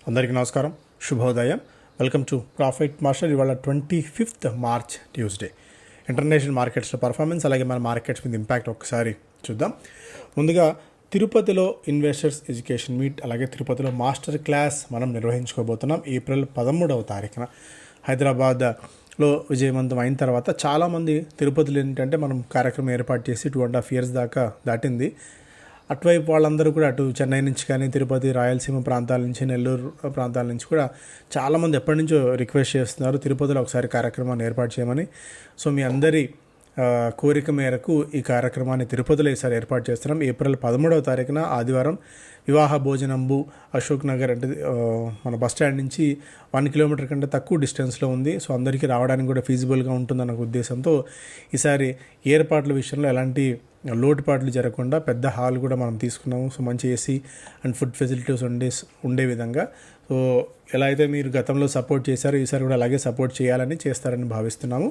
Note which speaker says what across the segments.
Speaker 1: అందరికీ నమస్కారం, శుభోదయం. Welcome to profit master. ఇవాళ 25th మార్చ్ ట్యూస్డే. ఇంటర్నేషనల్ మార్కెట్స్లో పర్ఫార్మెన్స్, అలాగే మన మార్కెట్స్ మీద ఇంపాక్ట్ ఒకసారి చూద్దాం. ముందుగా తిరుపతిలో ఇన్వెస్టర్స్ ఎడ్యుకేషన్ మీట్, అలాగే తిరుపతిలో మాస్టర్ క్లాస్ మనం నిర్వహించుకోబోతున్నాం. ఏప్రిల్ 13వ తారీఖున హైదరాబాద్లో విజయవంతం అయిన తర్వాత చాలామంది తిరుపతిలో ఏంటంటే మనం కార్యక్రమం ఏర్పాటు చేసి 2.5 years దాకా దాటింది. అటువైపు వాళ్ళందరూ కూడా అటు చెన్నై నుంచి కానీ, తిరుపతి, రాయలసీమ ప్రాంతాల నుంచి, నెల్లూరు ప్రాంతాల నుంచి కూడా చాలామంది ఎప్పటి నుంచో రిక్వెస్ట్ చేస్తున్నారు తిరుపతిలో ఒకసారి కార్యక్రమాన్ని ఏర్పాటు చేయమని. సో మీ అందరి కోరిక మేరకు ఈ కార్యక్రమాన్ని తిరుపతిలో ఈసారి ఏర్పాటు చేస్తున్నాం. ఏప్రిల్ 13వ తారీఖున ఆదివారం వివాహ భోజనంబు అశోక్ నగర్, అంటే మన బస్ స్టాండ్ నుంచి 1 kilometer కంటే తక్కువ డిస్టెన్స్లో ఉంది. సో అందరికీ రావడానికి కూడా ఫీజిబుల్గా ఉంటుందన్న ఉద్దేశంతో ఈసారి ఏర్పాట్ల విషయంలో ఎలాంటి లోటుపాట్లు జరగకుండా పెద్ద హాల్ కూడా మనం తీసుకున్నాము. సో మంచి ఏసీ అండ్ ఫుడ్ ఫెసిలిటీస్ ఉండే విధంగా. సో ఎలా అయితే మీరు గతంలో సపోర్ట్ చేశారో ఈసారి కూడా అలాగే సపోర్ట్ చేస్తారని భావిస్తున్నాము.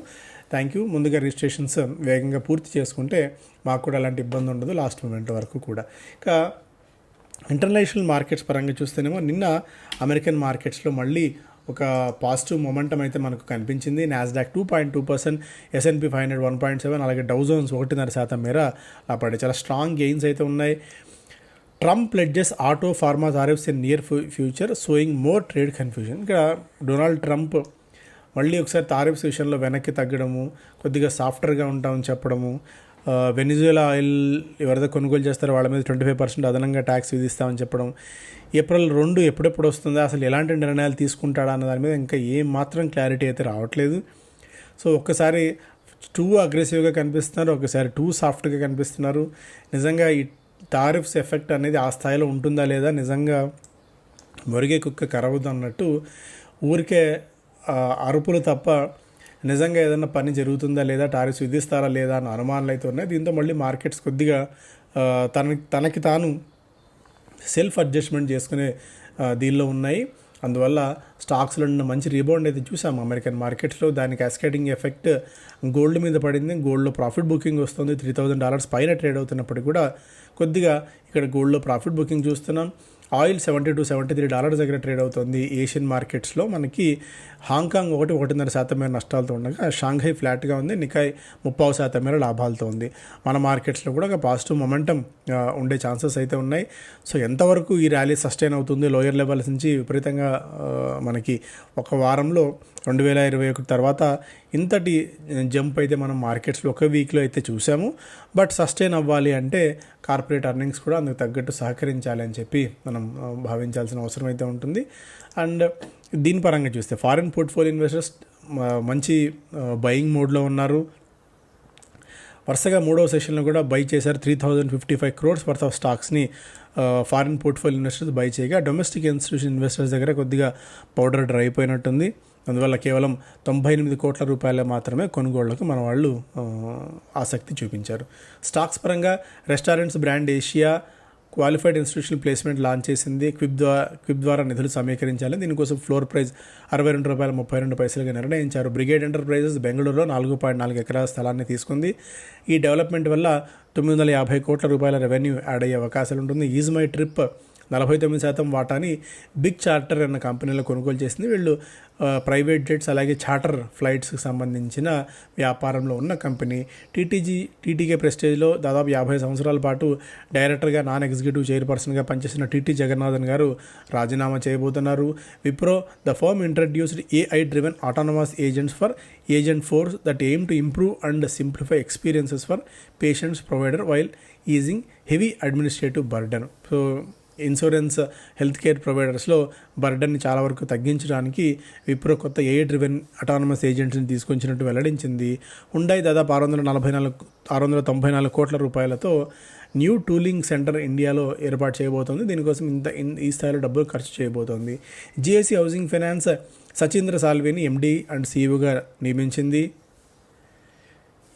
Speaker 1: Thank you. ముందుగా రిజిస్ట్రేషన్స్ వేగంగా పూర్తి చేసుకుంటే మాకు కూడా అలాంటి ఇబ్బంది ఉండదు లాస్ట్ మూమెంట్ వరకు కూడా. ఇంకా ఇంటర్నేషనల్ మార్కెట్స్ పరంగా చూస్తేనేమో నిన్న అమెరికన్ మార్కెట్స్లో మళ్ళీ ఒక పాజిటివ్ మొమెంటం అయితే మనకు కనిపించింది. నాస్డాక్ 2.2%, S&P 500 1.7%, అలాగే డౌ జోన్స్ 1.5% మేర పడే చాలా స్ట్రాంగ్ గెయిన్స్ అయితే ఉన్నాయి. Trump pledges auto pharma tariffs in near future sowing more trade confusion. ఇక్కడ డొనాల్డ్ ట్రంప్ మళ్ళీ ఒకసారి టారిఫ్స్ విషయంలో వెనక్కి తగ్గడము, కొద్దిగా సాఫ్ట్వేర్గా ఉంటామని చెప్పడము, వెనిజులా ఆయిల్ ఎవరైతే కొనుగోలు చేస్తారో వాళ్ళ మీద 25% అదనంగా ట్యాక్స్ విధిస్తామని చెప్పడం, ఏప్రిల్ 2 ఎప్పుడెప్పుడు వస్తుందో, అసలు ఎలాంటి నిర్ణయాలు తీసుకుంటాడా అన్న దాని మీద ఇంకా ఏం మాత్రం క్లారిటీ అయితే రావట్లేదు. సో ఒక్కసారి టూ అగ్రెసివ్గా కనిపిస్తున్నారు, ఒకసారి టూ సాఫ్ట్గా కనిపిస్తున్నారు. నిజంగా ఈ టారిఫ్స్ ఎఫెక్ట్ అనేది ఆ స్థాయిలో ఉంటుందా లేదా, నిజంగా మొరిగే కుక్క కరవదు అన్నట్టు ఊరికే అరుపులు తప్ప నిజంగా ఏదైనా పని జరుగుతుందా లేదా, టారిఫ్స్ విధిస్తారా లేదా అన్న అనుమానాలు అయితే ఉన్నాయి. దీంతో మళ్ళీ మార్కెట్స్ కొద్దిగా తనకి తాను సెల్ఫ్ అడ్జస్ట్మెంట్ చేసుకునే దీనిలో ఉన్నాయి. అందువల్ల స్టాక్స్లో ఉన్న మంచి రీబౌండ్ అయితే చూసాము అమెరికన్ మార్కెట్స్లో. దానికి క్యాస్కేడింగ్ ఎఫెక్ట్ గోల్డ్ మీద పడింది. గోల్డ్లో ప్రాఫిట్ బుకింగ్ వస్తుంది. $3,000 పైన ట్రేడ్ అవుతున్నప్పటికీ కూడా కొద్దిగా ఇక్కడ గోల్డ్లో ప్రాఫిట్ బుకింగ్ చూస్తున్నాం. ఆయిల్ $70 to $73 దగ్గర ట్రేడ్ అవుతుంది. ఏషియన్ మార్కెట్స్లో మనకి హాంకాంగ్ 1.5% మేర నష్టాలతో ఉండగా, షాంఘై ఫ్లాట్గా ఉంది. నికాయ్ 30% మేర లాభాలతో ఉంది. మన మార్కెట్స్లో కూడా ఒక పాజిటివ్ మొమెంటం ఉండే ఛాన్సెస్ అయితే ఉన్నాయి. సో ఎంతవరకు ఈ ర్యాలీ సస్టైన్ అవుతుంది, లోయర్ లెవెల్స్ నుంచి విపరీతంగా మనకి ఒక వారంలో 2021 తర్వాత ఇంతటి జంప్ అయితే మనం మార్కెట్స్లో ఒక వీక్లో అయితే చూసాము. బట్ సస్టైన్ అవ్వాలి అంటే కార్పొరేట్ ఎర్నింగ్స్ కూడా అందుకు తగ్గట్టు సహకరించాలి అని చెప్పి మనం భావించాల్సిన అవసరం అయితే ఉంటుంది. అండ్ దీని పరంగా చూస్తే ఫారిన్ పోర్ట్ఫోలియో ఇన్వెస్టర్స్ మంచి బయింగ్ మోడ్లో ఉన్నారు. వరుసగా 3వ సెషన్లో కూడా బై చేశారు. 3,055 crores వర్త్ ఆఫ్ స్టాక్స్ని ఫారిన్ పోర్ట్ఫోలియో ఇన్వెస్టర్స్ బై చేయగా, డొమెస్టిక్ ఇన్స్టిట్యూషన్ ఇన్వెస్టర్స్ దగ్గర కొద్దిగా పౌడర్ డ్రై అయిపోయినట్టుంది. అందువల్ల కేవలం 98 కోట్ల రూపాయలు మాత్రమే కొనుగోళ్లకు మన వాళ్ళు ఆసక్తి చూపించారు. స్టాక్స్ పరంగా restaurants brand Asia qualified institutional placement launch చేసింది. క్విప్ ద్వారా నిధులు సమీకరించాలి. దీనికోసం ఫ్లోర్ ప్రైస్ ₹62.32గా నిర్ణయించారు. బ్రిగేడ్ ఎంటర్ప్రైజెస్ బెంగళూరులో 4.4 ఎకరాల స్థలాన్ని తీసుకుంది. ఈ డెవలప్మెంట్ వల్ల ₹950 కోట్ల రెవెన్యూ యాడ్ అయ్యే అవకాశాలు ఉంటుంది. ఈజ్ మై ట్రిప్ 49% వాటాని బిగ్ చార్టర్ అన్న కంపెనీలో కొనుగోలు చేసింది. వీళ్ళు ప్రైవేట్ జెట్స్ అలాగే చార్టర్ ఫ్లైట్స్కి సంబంధించిన వ్యాపారంలో ఉన్న కంపెనీ. టీటీకే ప్రెస్టేజ్లో దాదాపు 50 సంవత్సరాల పాటు డైరెక్టర్గా, నాన్ ఎగ్జిక్యూటివ్ చైర్పర్సన్గా పనిచేసిన టీటీ జగన్నాథన్ గారు రాజీనామా చేయబోతున్నారు. Wipro the firm introduced AI driven autonomous agents for agent force that aim to improve and simplify experiences for patients provider while easing heavy administrative burden. So insurance health care ప్రొవైడర్స్లో బర్డన్ని చాలా వరకు తగ్గించడానికి విప్రో కొత్త AI driven అటానమస్ ఏజెంట్స్ని తీసుకొచ్చినట్టు వెల్లడించింది. Hyundai దాదాపు $694 కోట్ల న్యూ టూలింగ్ సెంటర్ ఇండియాలో ఏర్పాటు చేయబోతోంది. దీనికోసం ఈ స్థాయిలో డబ్బులు ఖర్చు చేయబోతోంది. జిఐసి హౌసింగ్ ఫైనాన్స్ సచీంద్ర సాల్వేని MD అండ్ CEOగా నియమించింది.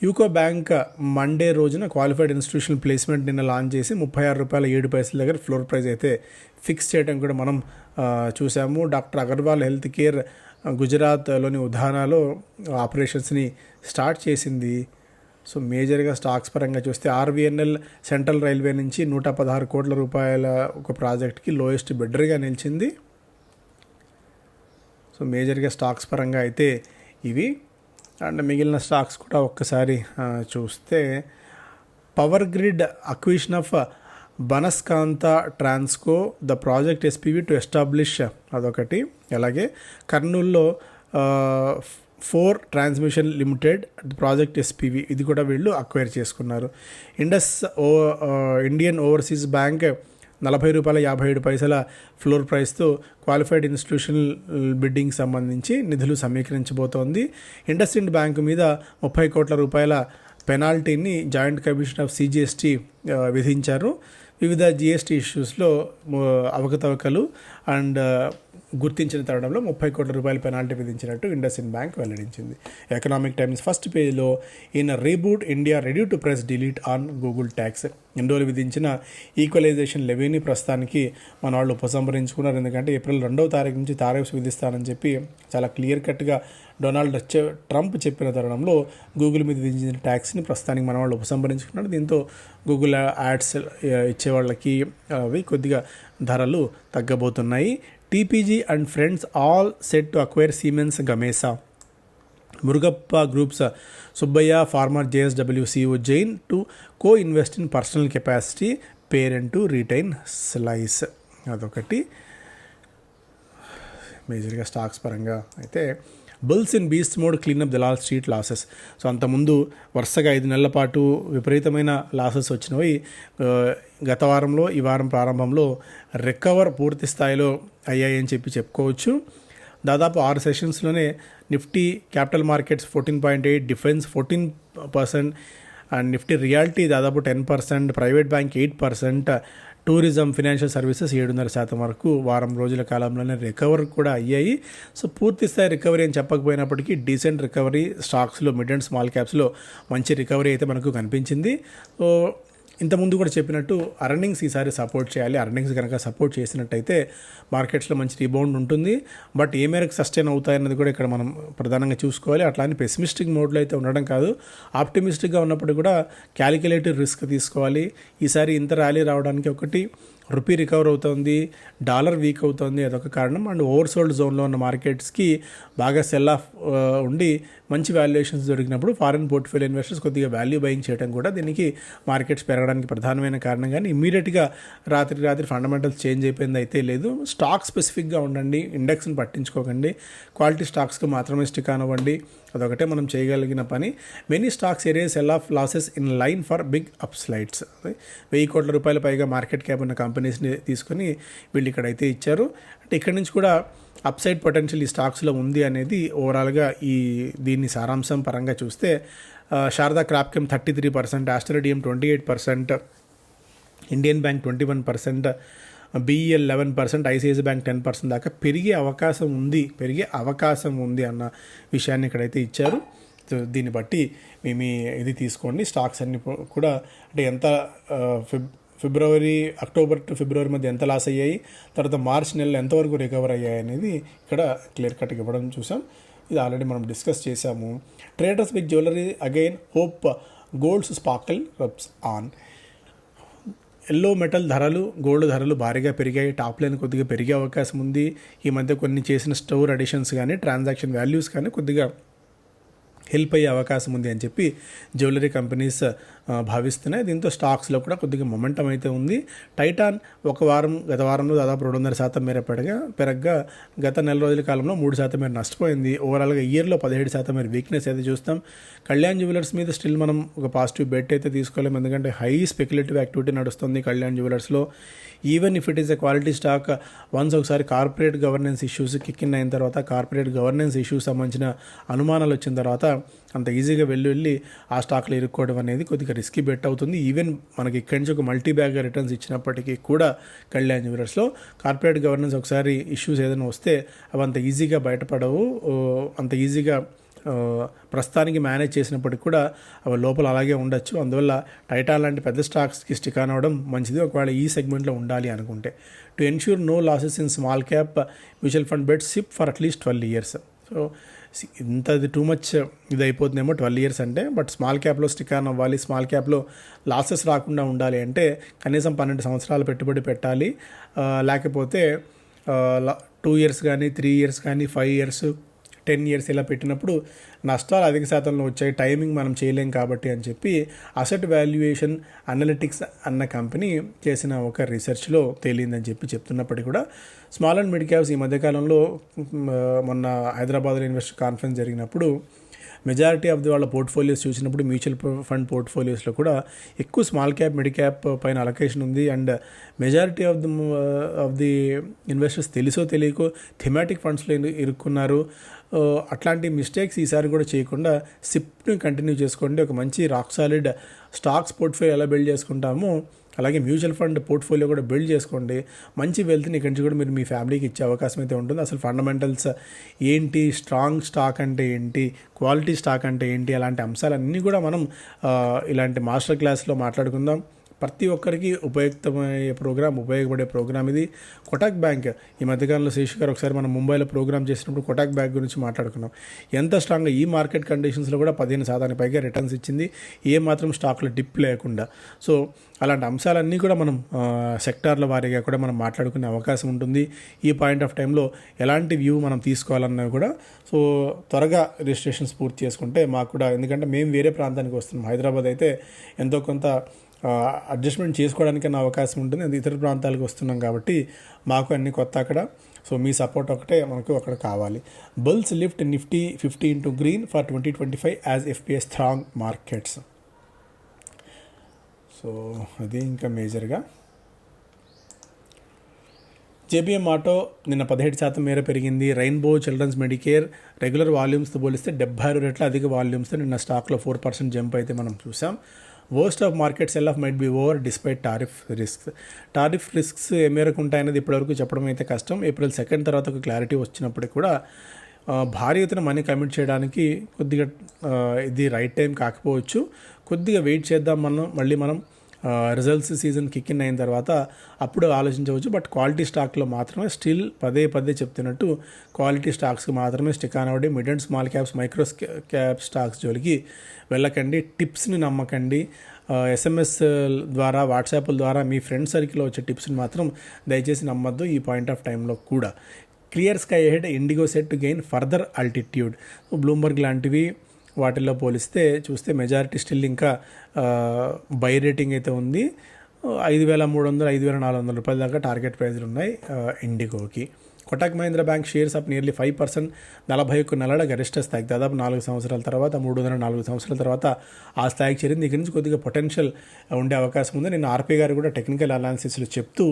Speaker 1: యూకో బ్యాంక్ మండే రోజున క్వాలిఫైడ్ ఇన్స్టిట్యూషనల్ ప్లేస్మెంట్ నిన్న లాంచ్ చేసి ₹36.07 దగ్గర ఫ్లోర్ ప్రైస్ అయితే ఫిక్స్ చేయడం కూడా మనం చూసాము. డాక్టర్ అగర్వాల్ హెల్త్ కేర్ గుజరాత్లోని ఉధానాలో ఆపరేషన్స్ని స్టార్ట్ చేసింది. సో మేజర్గా స్టాక్స్ పరంగా చూస్తే RVNL సెంట్రల్ రైల్వే నుంచి ₹116 కోట్ల ఒక ప్రాజెక్ట్కి లోయెస్ట్ బిడ్డర్గా నిలిచింది. సో మేజర్గా స్టాక్స్ పరంగా అయితే ఇవి. అండ్ మిగిలిన స్టాక్స్ కూడా ఒక్కసారి చూస్తే power grid acquisition of Banaskantha Transco the project SPV to establish అదొకటి. అలాగే కర్నూల్లో 4 ట్రాన్స్మిషన్ లిమిటెడ్ ప్రాజెక్ట్ ఎస్పీవీ ఇది కూడా వీళ్ళు అక్వైర్ చేసుకున్నారు. ఇండియన్ ఓవర్సీస్ బ్యాంక్ ₹40.57 ఫ్లోర్ ప్రైస్తో క్వాలిఫైడ్ ఇన్స్టిట్యూషనల్ బిడ్డింగ్ సంబంధించి నిధులు సమీకరించబోతోంది. ఇండస్ఇండ్ బ్యాంకు మీద ₹30 కోట్ల పెనాల్టీని జాయింట్ కమిషన్ ఆఫ్ సిజిఎస్టీ విధించారు. వివిధ జిఎస్టీ ఇష్యూస్లో అవకతవకలు అండ్ గుర్తించిన తరుణంలో ₹30 కోట్ల పెనాల్టీ విధించినట్టు ఇండస్ఇండ్ బ్యాంక్ వెల్లడించింది. ఎకనామిక్ టైమ్స్ ఫస్ట్ పేజ్లో in reboot India ready to press delete on Google tax. ఎన్ని రోజులు విధించిన ఈక్వలైజేషన్ లెవీని ప్రస్తుతానికి మన వాళ్ళు ఉపసంహరించుకున్నారు. ఎందుకంటే ఏప్రిల్ 2వ తారీఖు నుంచి టారిఫ్స్ విధిస్తానని చెప్పి చాలా క్లియర్ కట్గా డొనాల్డ్ ట్రంప్ చెప్పిన తరుణంలో గూగుల్ మీద విధించిన ట్యాక్స్ని ప్రస్తుతానికి మన వాళ్ళు ఉపసంహరించుకున్నారు. దీంతో గూగుల్ యాడ్స్ ఇచ్చే వాళ్ళకి అవి కొద్దిగా ధరలు తగ్గబోతున్నాయి. TPG and friends all set to acquire Siemens Gamesa. Murugappa groups Subbaiah former JSW CO Jain to co invest in personal capacity parent to retain slice. అదొకటి మేజర్గా స్టాక్స్ పరంగా అయితే bulls in beast mode cleanup Dalal street losses. So అంతకుముందు వరుసగా 5 నెలల పాటు విపరీతమైన losses వచ్చినవి గత వారంలో ఈ వారం ప్రారంభంలో రికవర్ పూర్తి స్థాయిలో అయ్యాయని చెప్పుకోవచ్చు. దాదాపు 6 సెషన్స్లోనే Nifty capital markets 14.8, defence 14% and Nifty realty దాదాపు 10%, private bank 8%, tourism financial services 7.5% వరకు వారం రోజుల కాలంలోనే రికవర్ కూడా అయ్యాయి. సో పూర్తి స్థాయి రికవరీ అని చెప్పకపోయినప్పటికీ డీసెంట్ రికవరీ స్టాక్స్లో మిడ్ అండ్ స్మాల్ క్యాప్స్లో మంచి రికవరీ అయితే మనకు కనిపించింది. సో ఇంతకుముందు కూడా చెప్పినట్టు అర్నింగ్స్ ఈసారి సపోర్ట్ చేయాలి. అర్నింగ్స్ కనుక సపోర్ట్ చేసినట్టయితే మార్కెట్స్లో మంచి రీబౌండ్ ఉంటుంది. బట్ ఏ మేరకు సస్టైన్ అవుతాయన్నది కూడా ఇక్కడ మనం ప్రధానంగా చూసుకోవాలి. అట్లా అని పెసిమిస్టిక్ మోడ్లో అయితే ఉండడం కాదు, ఆప్టిమిస్టిక్గా ఉన్నప్పుడు కూడా క్యాలిక్యులేటివ్ రిస్క్ తీసుకోవాలి. ఈసారి ఇంత ర్యాలీ రావడానికి ఒకటి రూపీ రికవర్ అవుతుంది, డాలర్ వీక్ అవుతుంది, అదొక కారణం. అండ్ ఓవర్సోల్డ్ జోన్లో ఉన్న మార్కెట్స్కి బాగా సెల్ ఆఫ్ ఉండి మంచి వాల్యుయేషన్స్ దొరికినప్పుడు ఫారిన్ పోర్ట్ఫోలియో ఇన్వెస్టర్స్ కొద్దిగా వాల్యూ బయింగ్ చేయడం కూడా దీనికి మార్కెట్స్ పెరగడానికి ప్రధానమైన కారణం. కానీ ఇమ్మీడియట్గా రాత్రి ఫండమెంటల్స్ చేంజ్ అయిపోయింది అయితే లేదు. స్టాక్ స్పెసిఫిక్గా ఉండండి, ఇండెక్స్ని పట్టించుకోకండి, క్వాలిటీ స్టాక్స్కి మాత్రమే స్టిక్ అవ్వండి. అదొకటే మనం చేయగలిగిన పని. Many stocks area sell off losses in line for big up slides. ₹1000 కోట్ల పైగా మార్కెట్ క్యాప్ ఉన్న కంపెనీస్ని తీసుకొని వీళ్ళు ఇక్కడైతే ఇచ్చారు. అంటే ఇక్కడ నుంచి కూడా అప్సైడ్ పొటెన్షియల్ ఈ స్టాక్స్లో ఉంది అనేది ఓవరాల్గా దీన్ని సారాంశం పరంగా చూస్తే శారదా క్రాప్కెమ్ 33%, ఆస్ట్రేలియం 28%, Indian bank 21%, BEL 11%, ICICI bank 10% దాకా పెరిగే అవకాశం ఉంది అన్న విషయాన్ని ఇక్కడైతే ఇచ్చారు. దీన్ని బట్టి మేము ఇది తీసుకోండి. స్టాక్స్ అన్ని కూడా అంటే ఎంత అక్టోబర్ టు ఫిబ్రవరి మధ్య ఎంత లాస్ అయ్యాయి, తర్వాత మార్చ్ నెలలో ఎంతవరకు రికవర్ అయ్యాయి అనేది ఇక్కడ క్లియర్ కట్గా ఇవ్వడం చూసాం. ఇది ఆల్రెడీ మనం డిస్కస్ చేశాము. Traders big jewellery again hope golds sparkle rubs on. Yellow metal ధరలు, గోల్డ్ ధరలు భారీగా పెరిగాయి. టాప్ లైన్ కొద్దిగా పెరిగే అవకాశం ఉంది. ఈ మధ్య కొన్ని చేసిన స్టోర్ అడిషన్స్ కానీ ట్రాన్సాక్షన్ వాల్యూస్ కానీ కొద్దిగా హెల్ప్ అయ్యే అవకాశం ఉంది అని చెప్పి జ్యువెలరీ కంపెనీస్ భావిస్తున్నాయి. దీంతో స్టాక్స్లో కూడా కొద్దిగా మొమెంటం అయితే ఉంది. టైటాన్ గత వారంలో దాదాపు 2.5% మేర పెరగగా గత నెల రోజుల కాలంలో 3% మేర నష్టపోయింది. ఓవరాల్గా ఇయర్లో 17% మేర వీక్నెస్ అయితే చూస్తాం. కళ్యాణ్ జ్యువెలర్స్ మీద స్టిల్ మనం ఒక పాజిటివ్ బెట్ అయితే తీసుకోలేము, ఎందుకంటే హై స్పెక్యులేటివ్ యాక్టివిటీ నడుస్తుంది కళ్యాణ్ జ్యువెలర్స్లో. Even if it is a quality stock, ఒకసారి corporate governance issues kick in అయిన తర్వాత, కార్పొరేట్ గవర్నెన్స్ ఇష్యూస్ సంబంధించిన అనుమానాలు వచ్చిన తర్వాత అంత ఈజీగా వెళ్ళి ఆ స్టాక్లో ఇరుక్కోవడం అనేది కొద్దిగా రిస్కీ బెట్ అవుతుంది. ఈవెన్ మనకి ఇక్కడి నుంచి ఒక మల్టీ బ్యాగ్ రిటర్న్స్ ఇచ్చినప్పటికీ కూడా కళ్యాణ్ జ్యువెలర్స్లో కార్పొరేట్ గవర్నెన్స్ ఒకసారి ఇష్యూస్ ఏదైనా వస్తే అవి అంత ఈజీగా బయటపడవు. అంత ఈజీగా ప్రస్తుతానికి మేనేజ్ చేసినప్పటికి కూడా అవి లోపల అలాగే ఉండొచ్చు. అందువల్ల టైటాన్ లాంటి పెద్ద స్టాక్స్కి స్టిక్ అనవడం మంచిది ఒకవేళ ఈ సెగ్మెంట్లో ఉండాలి అనుకుంటే. To ensure no losses in small cap mutual fund bet SIP for at least 12 years. So ఇంతది టూ మచ్ ఇది అయిపోతుందేమో 12 years అంటే. బట్ స్మాల్ క్యాప్లో స్టిక్ ఆన్ అవ్వాలి, స్మాల్ క్యాప్లో లాసెస్ రాకుండా ఉండాలి అంటే కనీసం 12 సంవత్సరాలు పెట్టుబడి పెట్టాలి. లేకపోతే 2 ఇయర్స్ కానీ 3 ఇయర్స్ కానీ 5 ఇయర్స్ 10 ఇయర్స్ ఇలా పెట్టినప్పుడు నష్టాలు అధిక శాతంలో వచ్చాయి, టైమింగ్ మనం చేయలేం కాబట్టి అని చెప్పి అసెట్ వాల్యుయేషన్ అనలిటిక్స్ అన్న కంపెనీ చేసిన ఒక రీసెర్చ్లో తేలిందని చెప్పి చెప్తున్నప్పటికీ కూడా స్మాల్ అండ్ మిడ్ క్యాప్స్ ఈ మధ్యకాలంలో మొన్న హైదరాబాద్లో ఇన్వెస్టర్ కాన్ఫరెన్స్ జరిగినప్పుడు మెజారిటీ ఆఫ్ ది వాళ్ళ పోర్ట్ఫోలియోస్ చూసినప్పుడు మ్యూచువల్ ఫండ్ పోర్ట్ఫోలియోస్లో కూడా ఎక్కువ స్మాల్ క్యాప్ మిడ్ క్యాప్ పైన అలొకేషన్ ఉంది. And majority of the investors తెలుసో తెలియకో థెమాటిక్ ఫండ్స్లో ఇరుక్కున్నారు. అట్లాంటి మిస్టేక్స్ ఈసారి కూడా చేయకుండా సిప్ని కంటిన్యూ చేసుకోండి. ఒక మంచి రాక్ సాలిడ్ స్టాక్స్ పోర్ట్ఫోలియో ఎలా బిల్డ్ చేసుకుంటామో అలాగే మ్యూచువల్ ఫండ్ పోర్ట్ఫోలియో కూడా బిల్డ్ చేసుకోండి. మంచి వెల్త్ని ఇక్కడి నుంచి కూడా మీరు మీ ఫ్యామిలీకి ఇచ్చే అవకాశం అయితే ఉంటుంది. అసలు ఫండమెంటల్స్ ఏంటి, స్ట్రాంగ్ స్టాక్ అంటే ఏంటి, క్వాలిటీ స్టాక్ అంటే ఏంటి, అలాంటి అంశాలన్నీ కూడా మనం ఇలాంటి మాస్టర్ క్లాస్లో మాట్లాడుకుందాం. ప్రతి ఒక్కరికి ఉపయోగపడే ప్రోగ్రామ్ ఇది. కొటాక్ బ్యాంక్ ఈ మధ్యకాలంలో శేష్ గారు ఒకసారి మనం ముంబైలో ప్రోగ్రామ్ చేసినప్పుడు కొటాక్ బ్యాంక్ గురించి మాట్లాడుకున్నాం. ఎంత స్ట్రాంగ్గా ఈ మార్కెట్ కండిషన్స్లో కూడా 15% పైగా రిటర్న్స్ ఇచ్చింది, ఏ మాత్రం స్టాక్లో డిప్ లేకుండా. సో అలాంటి అంశాలన్నీ కూడా మనం సెక్టార్ల వారీగా కూడా మనం మాట్లాడుకునే అవకాశం ఉంటుంది. ఈ పాయింట్ ఆఫ్ టైంలో ఎలాంటి వ్యూ మనం తీసుకోవాలన్నవి కూడా సో త్వరగా రిజిస్ట్రేషన్స్ పూర్తి చేసుకుంటే మాకు కూడా, ఎందుకంటే మేము వేరే ప్రాంతానికి వస్తున్నాం. హైదరాబాద్ అయితే ఎంతో కొంత అడ్జస్ట్మెంట్ చేసుకోవడానికైనా అవకాశం ఉంటుంది. అది ఇతర ప్రాంతాలకు వస్తున్నాం కాబట్టి మాకు అన్ని కొత్త అక్కడ. సో మీ సపోర్ట్ ఒకటే మనకు అక్కడ కావాలి. Bulls lift Nifty 50 into green for 2025 as FPS strong markets. So అది ఇంకా మేజర్గా జేబీఎం ఆటో నిన్న 17% మేర పెరిగింది. రెయిన్బో చిల్డ్రన్స్ మెడికేర్ రెగ్యులర్ వాల్యూమ్స్తో పోలిస్తే 76 రెట్ల అధిక వాల్యూమ్స్తో నిన్న స్టాక్లో 4% జంప్ అయితే మనం చూసాం. Worst of market sell off might be over despite tariff risks ఏ మేరకు ఉంటాయనేది ఇప్పటివరకు చెప్పడం అయితే కష్టం. April 2 తర్వాత ఒక క్లారిటీ వచ్చినప్పటికీ కూడా భారీ ఎత్తున మనీ కమిట్ చేయడానికి కొద్దిగా ఇది రైట్ టైం కాకపోవచ్చు. కొద్దిగా వెయిట్ చేద్దాం, మళ్ళీ మనం రిజల్ట్స్ సీజన్ కిక్ ఇన్ అయిన తర్వాత అప్పుడు ఆలోచించవచ్చు. బట్ క్వాలిటీ స్టాక్లో మాత్రమే స్టిల్ పదే చెప్తున్నట్టు క్వాలిటీ స్టాక్స్కి మాత్రమే స్టిక్ అవ్వండి. Mid and small caps micro cap stocks జోలికి వెళ్ళకండి. టిప్స్ని నమ్మకండి. SMS ద్వారా వాట్సాప్ల ద్వారా మీ ఫ్రెండ్ సర్కిల్లో వచ్చే టిప్స్ని మాత్రం దయచేసి నమ్మద్దు ఈ పాయింట్ ఆఫ్ టైంలో కూడా. Clear sky head IndiGo set to gain further altitude. Bloomberg లాంటివి వాటిల్లో పోలిస్తే చూస్తే మెజారిటీ స్టిల్ ఇంకా బై రేటింగ్ అయితే ఉంది. 5,300 5,400 రూపాయల దాకా టార్గెట్ ప్రైజ్లు ఉన్నాయి ఇండిగోకి. Kotak Mahindra bank shares up nearly 5%, 41 నెలల గరిష్ట స్థాయికి, దాదాపు 4 సంవత్సరాల తర్వాత 304 సంవత్సరాల తర్వాత ఆ స్థాయికి చేరింది. ఇక్కడి నుంచి కొద్దిగా పొటెన్షియల్ ఉండే అవకాశం ఉంది. నేను ఆర్పీ గారు కూడా టెక్నికల్ అనాలిసిస్లో చెప్తూ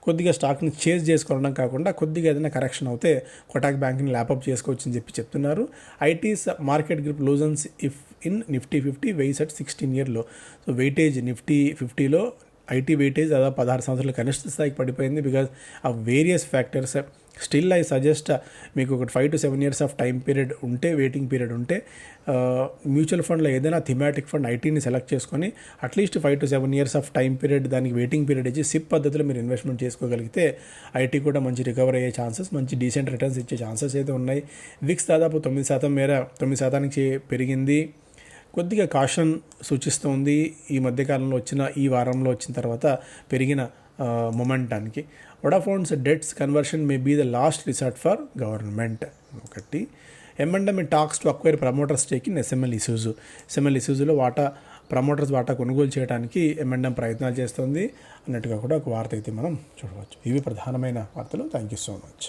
Speaker 1: కొద్దిగా స్టాక్ని చేజ్ చేసుకోవడం కాకుండా కొద్దిగా ఏదైనా కరెక్షన్ అవుతే కొటాక్ బ్యాంక్ని ల్యాపప్ చేసుకోవచ్చు అని చెప్తున్నారు. IT's market group loosens if in Nifty 50 weighs at 16 year low. So weightage Nifty 50లో ఐటీ వెయిటేజ్ దాదాపు 16 సంవత్సరాల కనిష్ట స్థాయికి పడిపోయింది because of various factors. Still I suggest మీకు ఒక 5 to 7 years of time period ఉంటే, వెయిటింగ్ పీరియడ్ ఉంటే మ్యూచువల్ ఫండ్లో ఏదైనా థిమాటిక్ ఫండ్ ఐటీని సెలెక్ట్ చేసుకొని at least 5 to 7 years of time period దానికి వెయిటింగ్ పీరియడ్ ఇచ్చి సిప్ పద్ధతిలో మీరు ఇన్వెస్ట్మెంట్ చేసుకోగలిగితే ఐటీ కూడా మంచి రికవర్ అయ్యే ఛాన్సెస్, మంచి డీసెంట్ రిటర్న్స్ ఇచ్చే ఛాన్సెస్ అయితే ఉన్నాయి. విక్స్ దాదాపు 9% మేర 9% పెరిగింది. కొద్దిగా కాషన్ సూచిస్తుంది ఈ మధ్యకాలంలో ఈ వారంలో వచ్చిన తర్వాత పెరిగిన మొమెంటానికి. Vodafone's debts conversion may be the last resort for government. ఒకటి M&M talks to acquire promoter stake in SML ఇష్యూస్లో ప్రమోటర్స్ వాటా కొనుగోలు చేయడానికి M&M ప్రయత్నాలు చేస్తుంది అన్నట్టుగా కూడా ఒక వార్త అయితే మనం చూడవచ్చు. ఇవి ప్రధానమైన వార్తలు. Thank you so much.